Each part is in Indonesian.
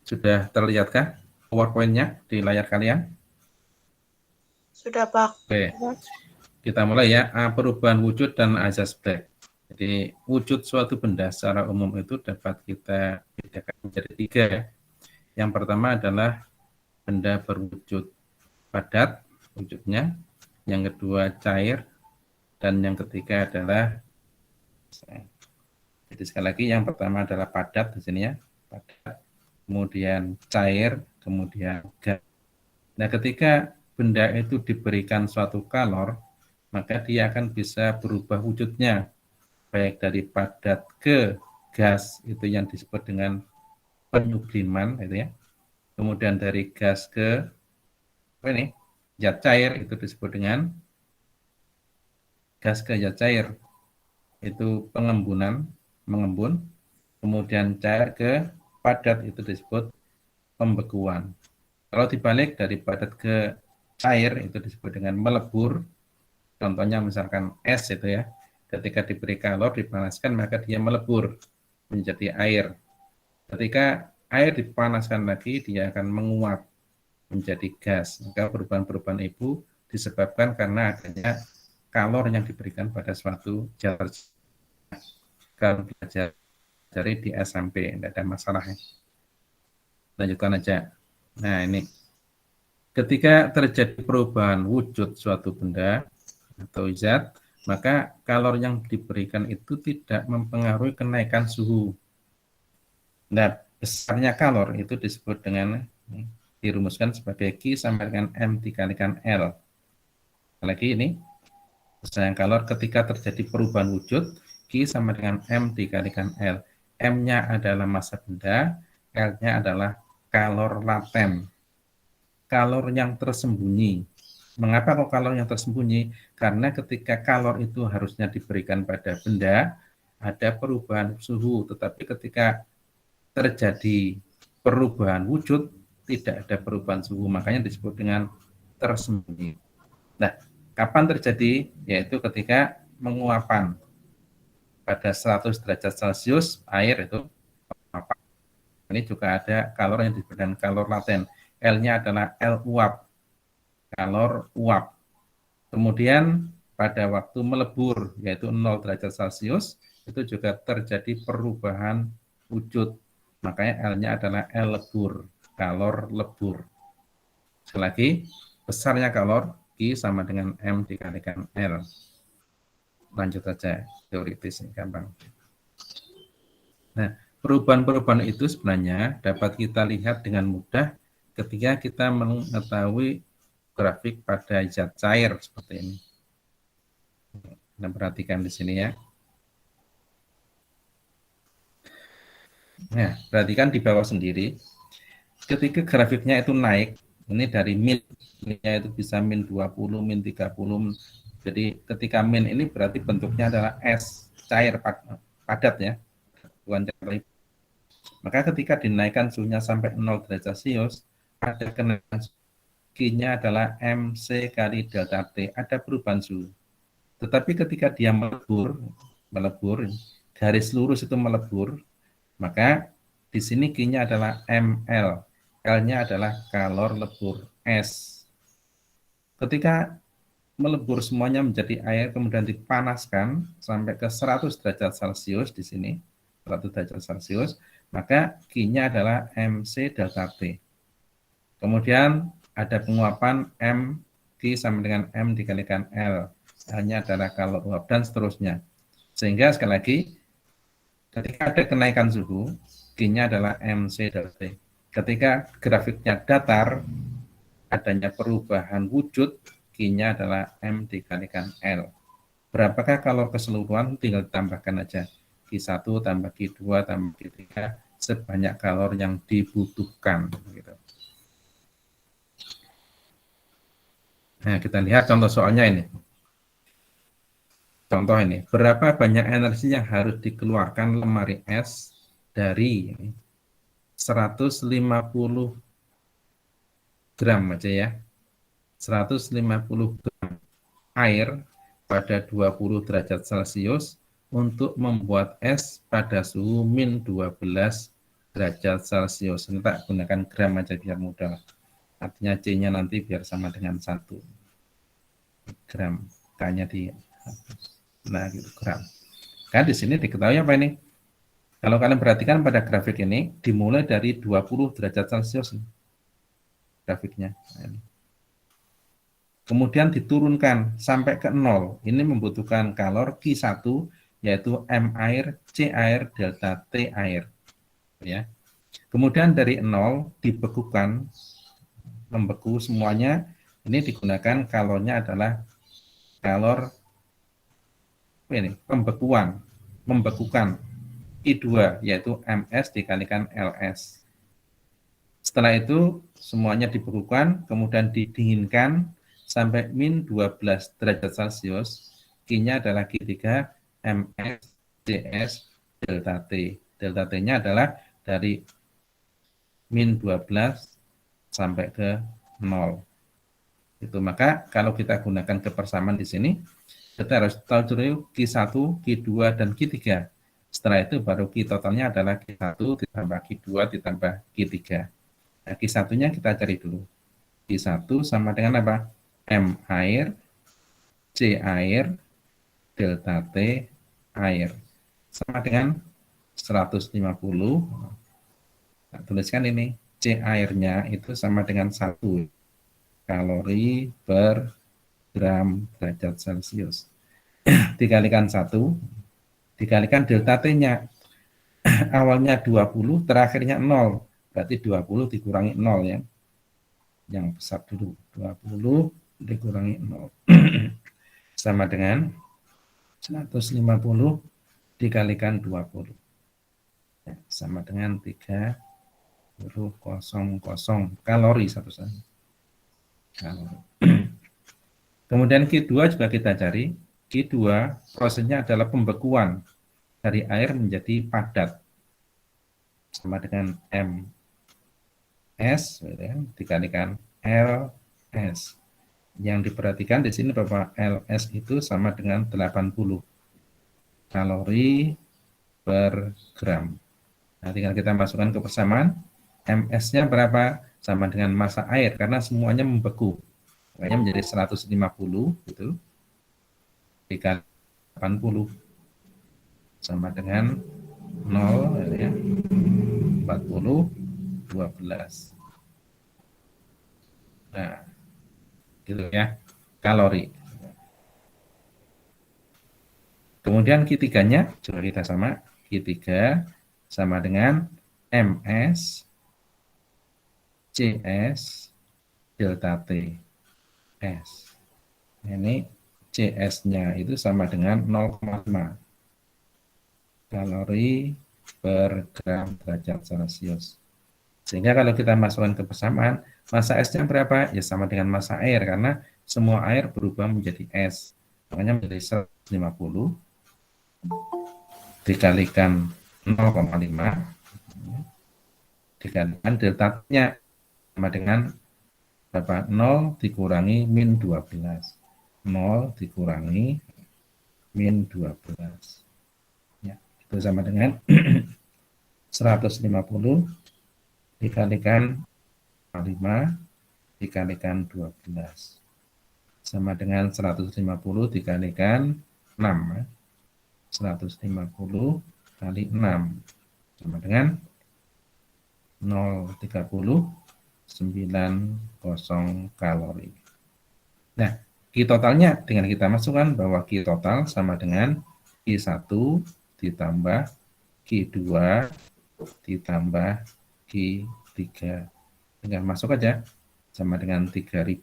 Sudah terlihatkah PowerPoint-nya di layar kalian? Sudah, Pak. Oke, kita mulai ya. Perubahan wujud dan azas Black. Jadi wujud suatu benda secara umum itu dapat kita bedakan menjadi tiga. Yang pertama adalah benda berwujud padat wujudnya, yang kedua cair, dan yang ketiga adalah, jadi sekali lagi yang pertama adalah padat di sini ya, padat, kemudian cair, kemudian gas. Nah, ketika benda itu diberikan suatu kalor, maka dia akan bisa berubah wujudnya, baik dari padat ke gas, itu yang disebut dengan penyubliman, itu ya. Kemudian dari gas ke apa ini? Zat cair, itu disebut dengan gas ke zat cair, itu pengembunan, mengembun. Kemudian cair ke padat, itu disebut pembekuan. Kalau dibalik dari padat ke cair, itu disebut dengan melebur. Contohnya misalkan es itu ya, ketika diberi kalor, dipanaskan, maka dia melebur menjadi air. Ketika air dipanaskan lagi, dia akan menguap menjadi gas. Maka perubahan-perubahan itu disebabkan karena adanya kalor yang diberikan pada suatu zat. Kalau belajar dari di SMP, tidak ada masalah ya. Lanjutkan aja. Nah, ini ketika terjadi perubahan wujud suatu benda atau zat, maka kalor yang diberikan itu tidak mempengaruhi kenaikan suhu. Nah, besarnya kalor itu disebut dengan, dirumuskan sebagai Q sama dengan M dikalikan L. Lagi ini, besarnya kalor ketika terjadi perubahan wujud, Q sama dengan M dikalikan L. M-nya adalah massa benda, L-nya adalah kalor laten. Kalor yang tersembunyi. Mengapa kok kalor yang tersembunyi? Karena ketika kalor itu harusnya diberikan pada benda, ada perubahan suhu. Tetapi ketika terjadi perubahan wujud, tidak ada perubahan suhu. Makanya disebut dengan tersembunyi. Nah, kapan terjadi? Yaitu ketika menguapan pada 100 derajat Celcius, air itu menguap. Ini juga ada kalor yang disebut dengan kalor laten. L-nya adalah L uap, kalor uap. Kemudian pada waktu melebur, yaitu 0 derajat Celcius, itu juga terjadi perubahan wujud. Makanya L-nya adalah L lebur, kalor lebur. Sekali lagi, besarnya kalor, Q sama dengan M dikalikan L. Lanjut saja, teoritis ini gampang. Nah, perubahan-perubahan itu sebenarnya dapat kita lihat dengan mudah ketika kita mengetahui grafik pada zat cair seperti ini. Kita perhatikan di sini ya. Nah, perhatikan di bawah sendiri. Ketika grafiknya itu naik, ini dari min-nya itu bisa min 20, min 30. Jadi ketika min ini berarti bentuknya adalah es cair padat ya. Bukan cair. Maka ketika dinaikkan suhunya sampai 0 derajat Celcius, ada kenaikan Q-nya adalah MC kali delta T, ada perubahan suhu. Tetapi ketika dia melebur, garis lurus itu melebur, maka di sini Q-nya adalah ML, L-nya adalah kalor lebur S. Ketika melebur semuanya menjadi air, kemudian dipanaskan sampai ke 100 derajat Celcius di sini, 100 derajat Celcius, maka Q-nya adalah MC delta T. Kemudian ada penguapan M, Q sama dengan M dikalikan L. L-nya adalah kalor uap, dan seterusnya. Sehingga sekali lagi, ketika ada kenaikan suhu, Q-nya adalah MC delta T. Ketika grafiknya datar, adanya perubahan wujud, Q-nya adalah M dikalikan L. Berapakah kalor keseluruhan? Tinggal tambahkan aja. Q1 tambah Q2 tambah Q3, sebanyak kalor yang dibutuhkan. Gitu. Nah, kita lihat contoh soalnya ini. Contoh ini, berapa banyak energi yang harus dikeluarkan lemari es dari 150 gram aja ya. 150 gram air pada 20 derajat Celcius untuk membuat es pada suhu min 12 derajat Celcius. Ini tak gunakan gram aja biar mudah. Artinya C-nya nanti biar sama dengan 1 gram. K-nya di nah gitu gram. Kan di sini diketahui apa ini? Kalau kalian perhatikan pada grafik ini dimulai dari 20 derajat Celcius grafiknya. Nah, ini. Kemudian diturunkan sampai ke 0. Ini membutuhkan kalor Q1 yaitu M air, C air, delta T air. Ya. Kemudian dari 0 dibekukan, membeku semuanya. Ini digunakan kalornya adalah kalor ini, membekukan I2 yaitu MS dikalikan LS. Setelah itu semuanya dibekukan, kemudian didinginkan sampai min 12 derajat Celcius. Q-nya adalah Q3 MS CS delta T. Delta T-nya adalah dari min 12 sampai ke 0. Itu maka kalau kita gunakan kepersamaan di sini, kita harus tahu dulu Q1, Q2 dan Q3. Setelah itu baru Q totalnya adalah Q1 ditambah Q2 ditambah Q3. Nah, Q1-nya kita cari dulu. Q1 sama dengan apa? M air, C air, delta T air. Sama dengan 150. Nah, tuliskan ini. C airnya itu sama dengan 1 kalori per gram derajat Celcius. Dikalikan 1, dikalikan delta T-nya. Awalnya 20, terakhirnya 0. Berarti 20 dikurangi 0 ya. Yang besar dulu. 20 dikurangi 0. Sama dengan 150 dikalikan 20. Ya, sama dengan 30,00 kalori satu saja. Kalori. Kemudian Q2 juga kita cari. Q2 prosesnya adalah pembekuan dari air menjadi padat. Sama dengan MS dikalikan LS. Yang diperhatikan di sini bahwa LS itu sama dengan 80 kalori per gram. Nah, tinggal kita masukkan ke persamaan. MS-nya berapa? Sama dengan massa air karena semuanya membeku. Makanya menjadi 150 gitu. Dikali 80 sama dengan 0 ya. 40 12. Nah, gitu ya. Kalori. Kemudian Q3-nya coba kita sama. Q3 sama dengan MS CS delta T S. Ini CS-nya itu sama dengan 0,5 kalori per gram derajat Celcius. Sehingga kalau kita masukkan ke persamaan, massa S-nya berapa? Ya sama dengan massa air karena semua air berubah menjadi es. Makanya menjadi 150 dikalikan 0,5 dikalikan delta-nya sama dengan berapa? 0 dikurangi min 12. 0 dikurangi min 12. Ya, itu sama dengan 150 dikalikan 5 dikalikan 12. Sama dengan 150 dikalikan 6. 150 kali 6 sama dengan 0,30 90 kalori. Nah, Q totalnya dengan kita masukkan bahwa Q total sama dengan Q1 ditambah Q2 ditambah Q3. Tinggal masuk aja sama dengan 3000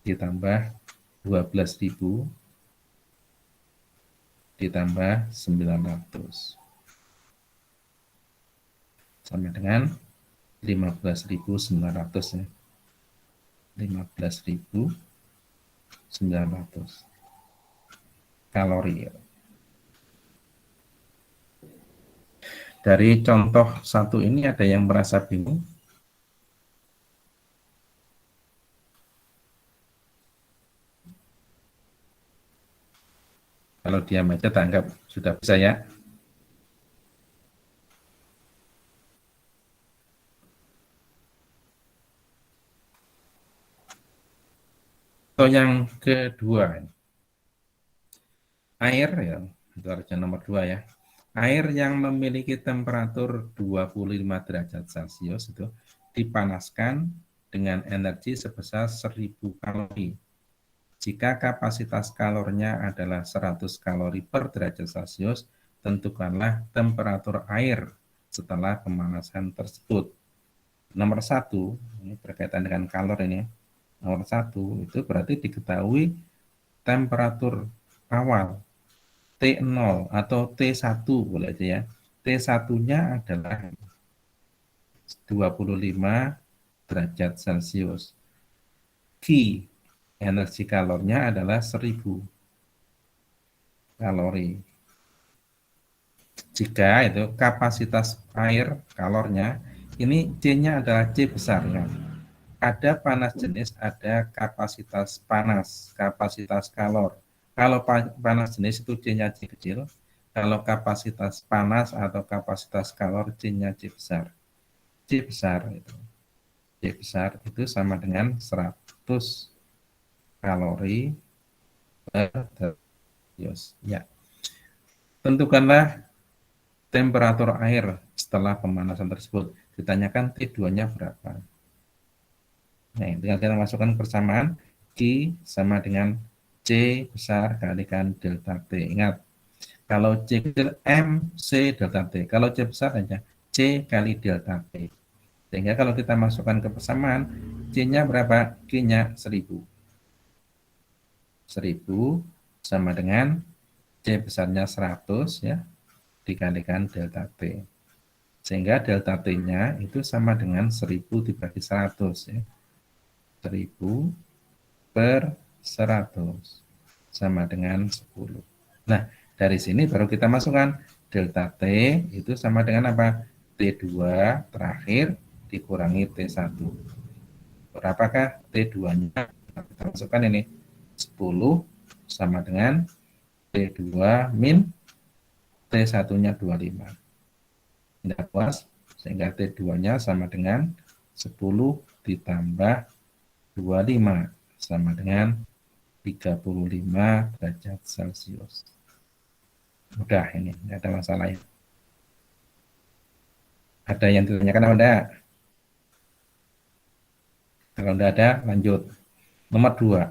ditambah 12.000 ditambah 900 sama dengan 15.900 ya. 15.900 kalori ya. Dari contoh satu ini ada yang merasa bingung? Kalau diam aja tanggap sudah bisa ya. Contoh yang kedua, air ya, itu harusnya nomor 2 ya. Air yang memiliki temperatur 25 derajat Celcius itu dipanaskan dengan energi sebesar 1000 kalori. Jika kapasitas kalornya adalah 100 kalori per derajat Celcius, tentukanlah temperatur air setelah pemanasan tersebut. Nomor 1, ini berkaitan dengan kalor ini. Nomor 1 itu berarti diketahui temperatur awal T0 atau T1 boleh aja ya. T1-nya adalah 25 derajat Celcius. Q energi kalornya adalah 1000 kalori. Jika itu kapasitas air kalornya, ini C-nya adalah C besar ya. Ada panas jenis, ada kapasitas panas, kapasitas kalor. Kalau panas jenis itu C-nya C kecil, kalau kapasitas panas atau kapasitas kalor C-nya C besar. C besar itu sama dengan 100 kalori per Celcius. Ya. Tentukanlah temperatur air setelah pemanasan tersebut. Ditanyakan T2-nya berapa. Nah, tinggal kita masukkan persamaan Q sama dengan C besar kalikan delta T. Ingat, kalau C kecil M C delta T. Kalau C besar saja C kali delta T. Sehingga kalau kita masukkan ke persamaan, C-nya berapa? Q-nya 1000. 1000 sama dengan C besarnya 100 ya, dikalikan delta T. Sehingga delta T-nya itu sama dengan 1000 dibagi 100 ya. 1000 per 100 sama dengan 10. Nah, dari sini baru kita masukkan delta T itu sama dengan apa? T2 terakhir dikurangi T1. Berapakah T2-nya? Kita masukkan ini 10 sama dengan T2 min T1-nya 25. Tidak puas, sehingga T2-nya sama dengan 10 ditambah 25 sama dengan 35 derajat Celcius. Mudah ini, tidak ada masalah ya. Ada yang ditanyakan apa enggak? Kalau tidak ada, lanjut. Nomor 2.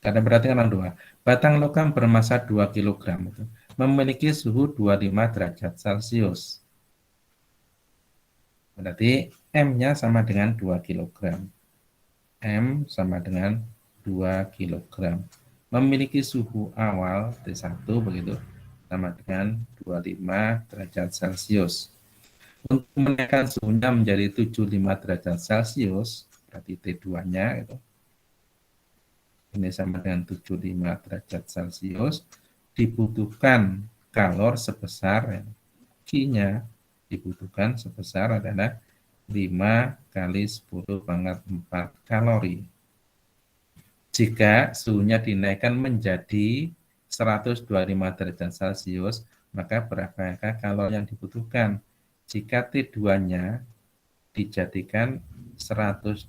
Karena berarti nomor 2. Batang logam bermasa 2 kg itu memiliki suhu 25 derajat Celcius. Berarti M-nya sama dengan 2 kg. M sama dengan 2 kg. Memiliki suhu awal T1 begitu sama dengan 25 derajat Celcius. Untuk menaikkan suhunya menjadi 75 derajat Celcius, berarti T2-nya itu ini sama dengan 75 derajat Celcius, dibutuhkan kalor sebesar Q-nya dibutuhkan sebesar adalah 5 kali 10 pangkat 4 kalori. Jika suhunya dinaikkan menjadi 125 derajat Celcius, maka berapakah kalori yang dibutuhkan? Jika T2-nya dijadikan 125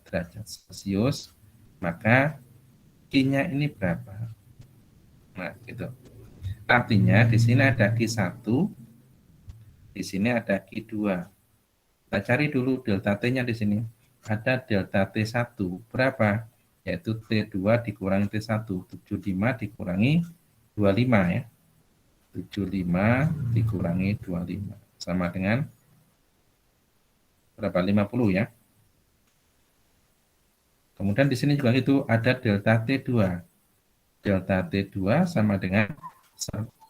derajat Celcius, maka Q-nya ini berapa? Nah, gitu. Artinya di sini ada Q1, di sini ada Q2. Kita cari dulu delta T-nya di sini. Ada delta T1 berapa? Yaitu T2 dikurangi T1, 75 dikurangi 25 ya. 75 dikurangi 25 sama dengan berapa? 50 ya. Kemudian di sini juga itu ada delta T2. Delta T2 sama dengan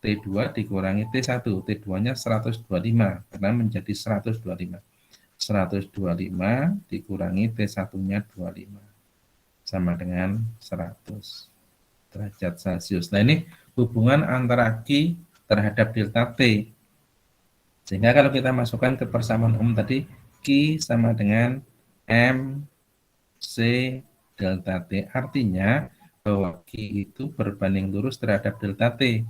T2 dikurangi T1. T2-nya 125 karena menjadi 125. 125 dikurangi T1-nya 25 sama dengan 100 derajat Celcius. Nah, ini hubungan antara Q terhadap delta T. Sehingga kalau kita masukkan ke persamaan umum tadi, Q sama dengan M C delta T, artinya bahwa Q itu berbanding lurus terhadap delta T.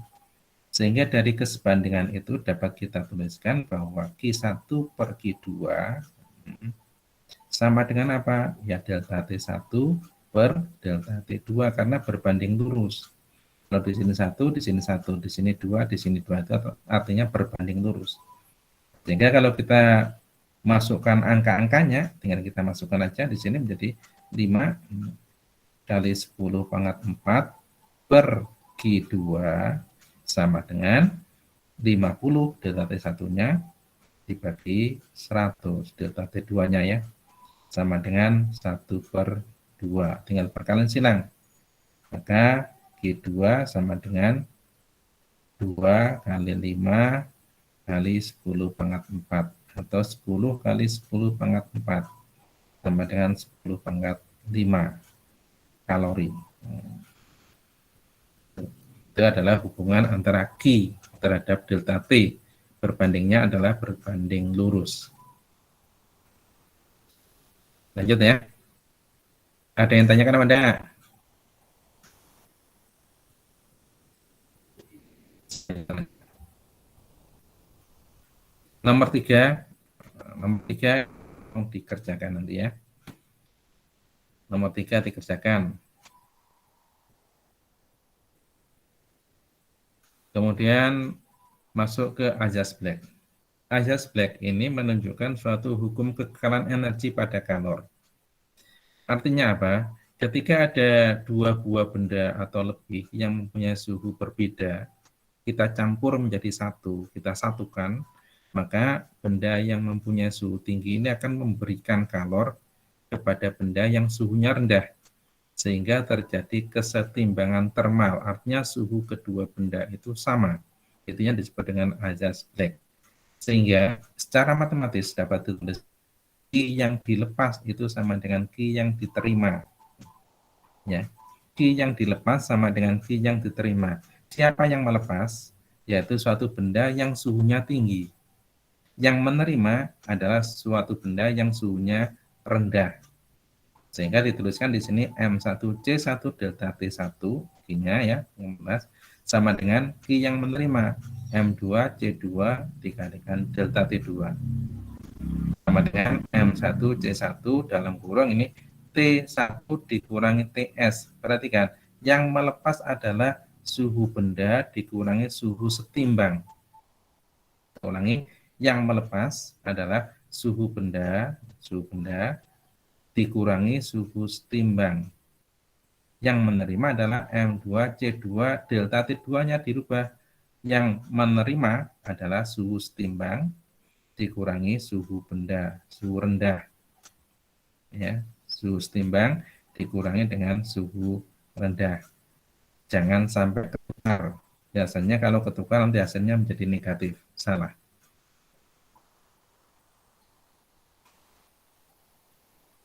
Sehingga dari kesebandingan itu dapat kita tuliskan bahwa Q1 per Q2 sama dengan apa? Ya delta T1 per delta T2 karena berbanding lurus. Kalau di sini 1, di sini 1, di sini 2, di sini 2 itu artinya berbanding lurus. Sehingga kalau kita masukkan angka-angkanya, tinggal kita masukkan aja di sini menjadi 5 kali 10 pangkat 4 per Q2 sama dengan 50 delta T1-nya dibagi 100 delta T2-nya ya. Sama dengan 1 per 2. Tinggal perkalian silang. Maka Q2 sama dengan 2 kali 5 kali 10 pangkat 4. Atau 10 kali 10 pangkat 4. Sama dengan 10 pangkat 5 kalori. Itu adalah hubungan antara Q terhadap delta T. Berbandingnya adalah berbanding lurus. Lanjut ya. Ada yang tanyakan apa enggak? Nomor 3 mau dikerjakan nanti ya. Nomor 3 dikerjakan. Kemudian masuk ke Azaz Black. Azaz Black ini menunjukkan suatu hukum kekekalan energi pada kalor. Artinya apa? Ketika ada dua buah benda atau lebih yang mempunyai suhu berbeda, kita campur menjadi satu, kita satukan, maka benda yang mempunyai suhu tinggi ini akan memberikan kalor kepada benda yang suhunya rendah, sehingga terjadi kesetimbangan termal, artinya suhu kedua benda itu sama. Itu yang disebut dengan Azaz Black. Sehingga secara matematis dapat ditulis Q yang dilepas itu sama dengan Q yang diterima. Ya, Q yang dilepas sama dengan Q yang diterima. Siapa yang melepas? Yaitu suatu benda yang suhunya tinggi. Yang menerima adalah suatu benda yang suhunya rendah. Sehingga dituliskan di sini M1C1 delta T1 Q-nya ya, sama dengan Q yang menerima M2C2 dikalikan delta T2 sama dengan M1C1 dalam kurung ini T1 dikurangi TS. Perhatikan, yang melepas adalah suhu benda dikurangi suhu setimbang. Ulangi, yang melepas adalah suhu benda dikurangi suhu setimbang. Yang menerima adalah M2C2 delta T2-nya dirubah. Yang menerima adalah suhu setimbang dikurangi suhu benda, suhu rendah. Ya, suhu setimbang dikurangi dengan suhu rendah. Jangan sampai ketukar. Biasanya kalau ketukar nanti hasilnya menjadi negatif. Salah.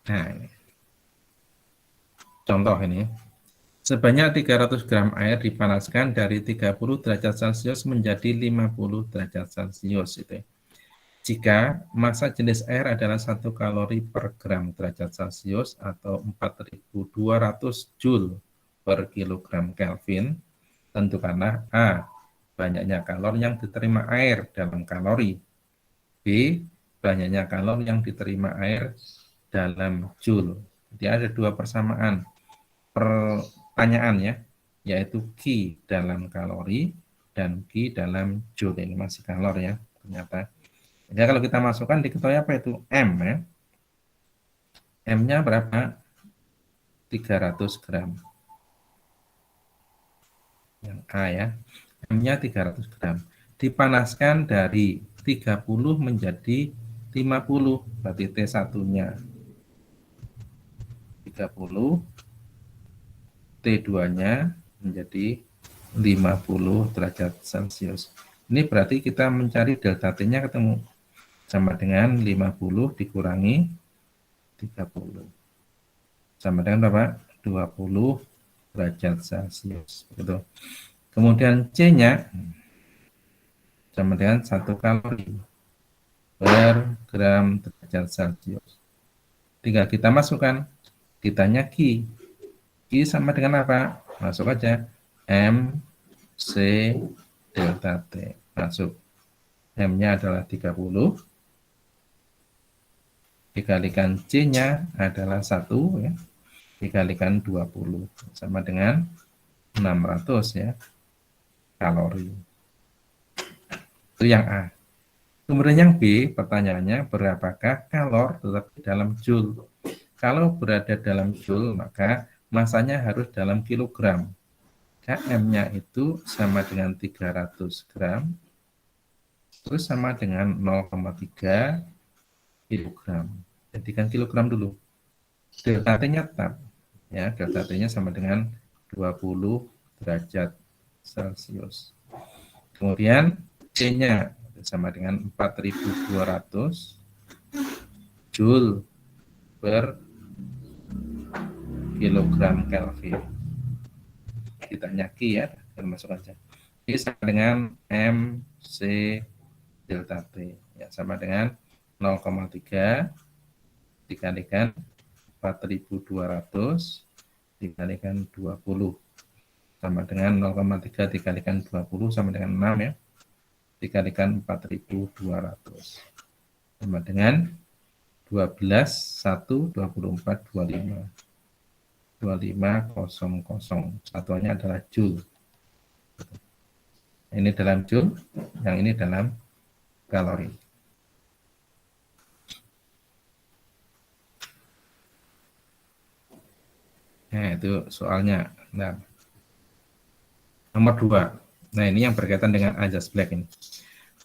Nah, ini. Contoh ini. Sebanyak 300 gram air dipanaskan dari 30 derajat Celcius menjadi 50 derajat Celcius. Itu. Jika massa jenis air adalah 1 kalori per gram derajat Celcius atau 4.200 Joule per kilogram Kelvin, tentukanlah A. Banyaknya kalor yang diterima air dalam kalori. B. Banyaknya kalor yang diterima air dalam Joule. Jadi ada dua persamaan pertanyaan ya, yaitu Q dalam kalori dan Q dalam Joule. Ini masih kalor ya, ternyata. Jadi kalau kita masukkan diketahui apa itu M ya. M-nya berapa? 300 gram. Yang A ya. M-nya 300 gram. Dipanaskan dari 30 menjadi 50. Berarti T1-nya 30. T2-nya menjadi 50 derajat Celcius. Ini berarti kita mencari delta T-nya ketemu. Sama dengan 50 dikurangi 30. Sama dengan berapa? 20 derajat Celcius. Gitu. Kemudian C-nya sama dengan 1 kalori per gram derajat Celcius. Tinggal kita masukkan. Kitanya Q. Q sama dengan apa? Masuk aja. M, C, delta T. Masuk. M-nya adalah 30. dikalikan C-nya adalah 1 ya, dikalikan 20 sama dengan 600 ya kalori. Itu yang A. Kemudian yang B, pertanyaannya berapakah kalor tetapi dalam joule. Kalau berada dalam joule maka masanya harus dalam kilogram. Km-nya itu sama dengan 300 gram, terus sama dengan 0,3 kilogram. Jadikan kilogram dulu. Delta T-nya tetap. Ya, delta T-nya sama dengan 20 derajat Celcius. Kemudian C-nya sama dengan 4.200 Joule per kilogram Kelvin. Kita nyaki ya, dan masuk aja. Ini sama dengan MC delta T. Ya, sama dengan 0,3 dikalikan 4.200 dikalikan 20 sama dengan 0,3 dikalikan 20 sama dengan 6 ya, dikalikan 4.200 sama dengan 12, 1, 24, 25 2500. Satuannya adalah joule. Ini dalam joule, yang ini dalam kalori. Nah, itu soalnya. Nah, nomor 2. Nah, ini yang berkaitan dengan ajas black ini.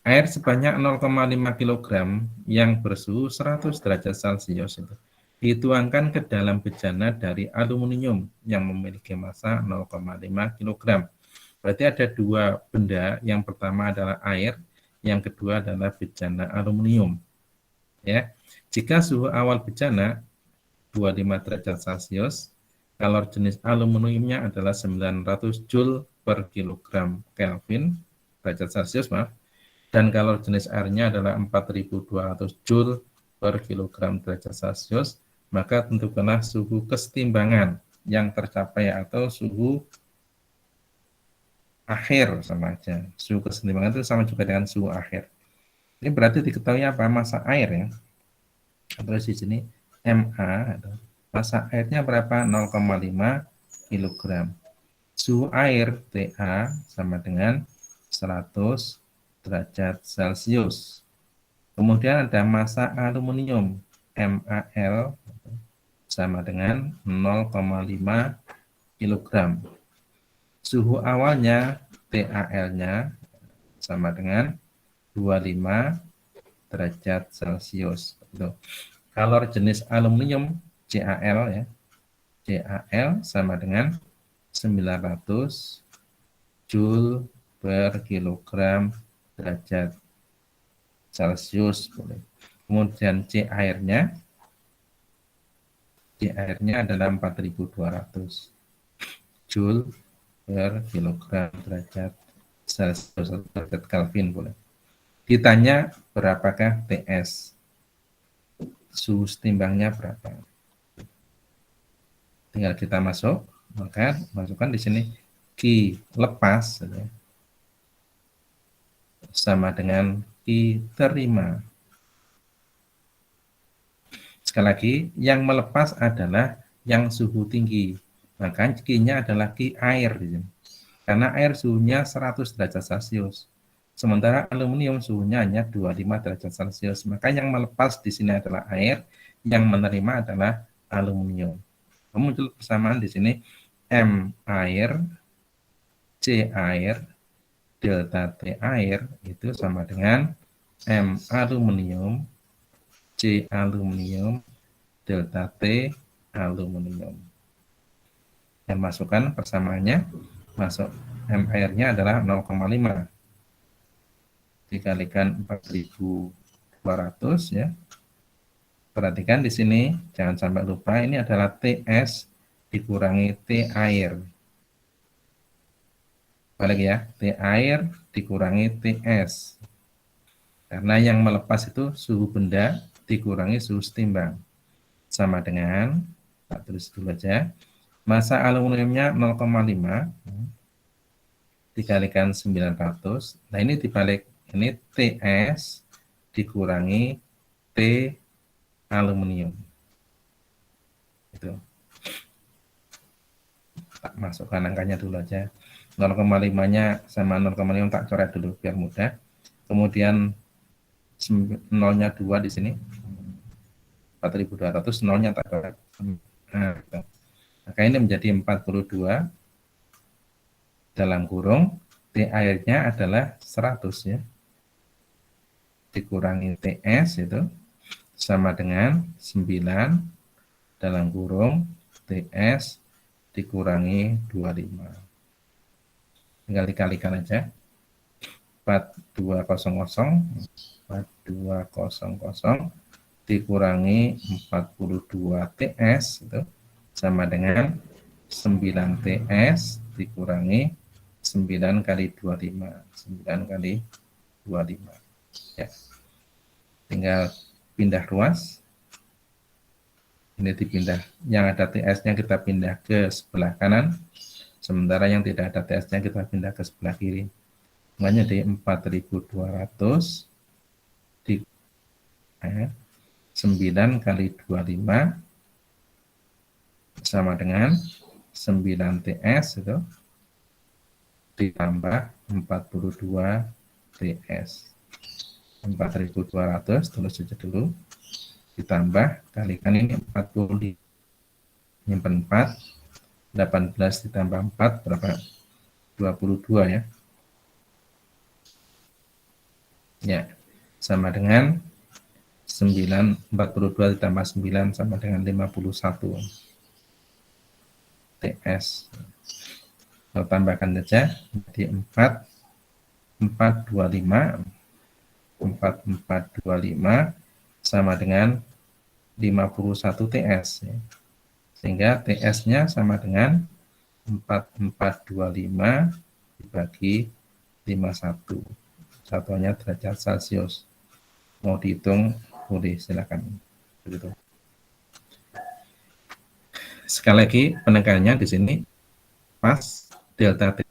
Air sebanyak 0,5 kg yang bersuhu 100 derajat Celcius itu dituangkan ke dalam bejana dari aluminium yang memiliki massa 0,5 kg. Berarti ada dua benda, yang pertama adalah air, yang kedua adalah bejana aluminium. Ya, jika suhu awal bejana 25 derajat Celcius, kalor jenis aluminiumnya adalah 900 Joule per kilogram Kelvin, derajat Celcius maaf, dan kalor jenis airnya adalah 4.200 Joule per kilogram derajat Celcius, maka tentukanlah suhu kesetimbangan yang tercapai atau suhu akhir sama aja. Suhu kesetimbangan itu sama juga dengan suhu akhir. Ini berarti diketahui apa? Massa air ya. Terus di sini MA, massa airnya berapa? 0,5 kg. Suhu air TA sama dengan 100 derajat Celcius. Kemudian ada massa aluminium MAL sama dengan 0,5 kg. Suhu awalnya TAL-nya sama dengan 25 derajat Celcius. Kalor jenis aluminium CaL ya. CaL sama dengan 900 Joule per kilogram derajat Celcius. Kemudian C airnya adalah 4.200 Joule per kilogram derajat Celcius atau derajat Kelvin boleh. Ditanya berapakah TS, suhu setimbangnya berapa? Tinggal kita masuk, maka masukkan di sini Q lepas sama dengan Q terima. Sekali lagi, yang melepas adalah yang suhu tinggi. Maka Q-nya adalah Q air. Karena air suhunya 100 derajat Celcius. Sementara aluminium suhunya hanya 25 derajat Celcius. Maka yang melepas di sini adalah air, yang menerima adalah aluminium. Muncul persamaan di sini M air, C air, delta T air itu sama dengan M aluminium, C aluminium, delta T aluminium. Dan masukkan persamaannya, masuk M airnya adalah 0,5 dikalikan 4.200 ya. Perhatikan di sini, jangan sampai lupa ini adalah TS dikurangi T air. Balik ya, T air dikurangi TS. Karena yang melepas itu suhu benda dikurangi suhu setimbang. Sama dengan, tak tulis dulu aja, massa aluminiumnya 0,5 dikalikan 900. Nah ini dibalik, ini TS dikurangi T aluminium. Itu. Tak masukkan angkanya dulu aja. 0,5-nya sama 0,5 tak coret dulu biar mudah. Kemudian nolnya 2 di sini. 4.200, nolnya tak coret. Nah, gitu. Maka ini menjadi 42 dalam kurung T airnya adalah 100 ya. Dikurangi TS itu sama dengan 9 dalam kurung TS dikurangi 25. Tinggal dikalikan aja. 4200 dikurangi 42 TS itu sama dengan 9 TS dikurangi 9 kali 25. 9 kali 25. Ya. Tinggal pindah ruas. Ini dipindah. Yang ada TS-nya kita pindah ke sebelah kanan. Sementara yang tidak ada TS-nya kita pindah ke sebelah kiri. Makanya di 4.200 di 9 kali 25 sama dengan 9 TS itu ditambah 42 TS. 4.200 tulis saja dulu ditambah kalikan ini 40 nyimpen 4 18 ditambah 4 berapa? 22 ya. Ya, sama dengan 42 ditambah 9 sama dengan 51 TS. Kita tambahkan saja jadi 425 sama dengan 51 TS ya. Sehingga TS-nya sama dengan 4425 dibagi 51. Satuannya derajat Celcius. Mau dihitung boleh, silakan. Begitu. Sekali lagi penekanannya di sini pas delta T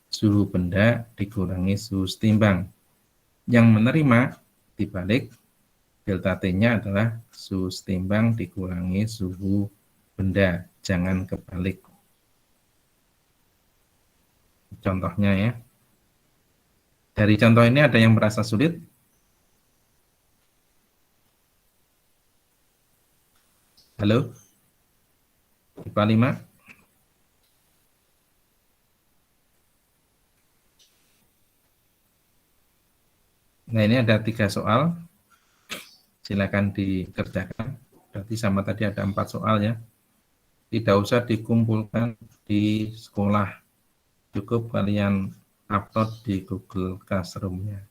suhu benda dikurangi suhu setimbang. Yang menerima dibalik delta T-nya adalah suhu setimbang dikurangi suhu benda, jangan kebalik. Contohnya ya. Dari contoh ini ada yang merasa sulit? Halo? IPA 5? Nah, ini ada 3 soal. Silakan dikerjakan. Berarti sama tadi ada 4 soal ya. Tidak usah dikumpulkan di sekolah. Cukup kalian upload di Google Classroom-nya.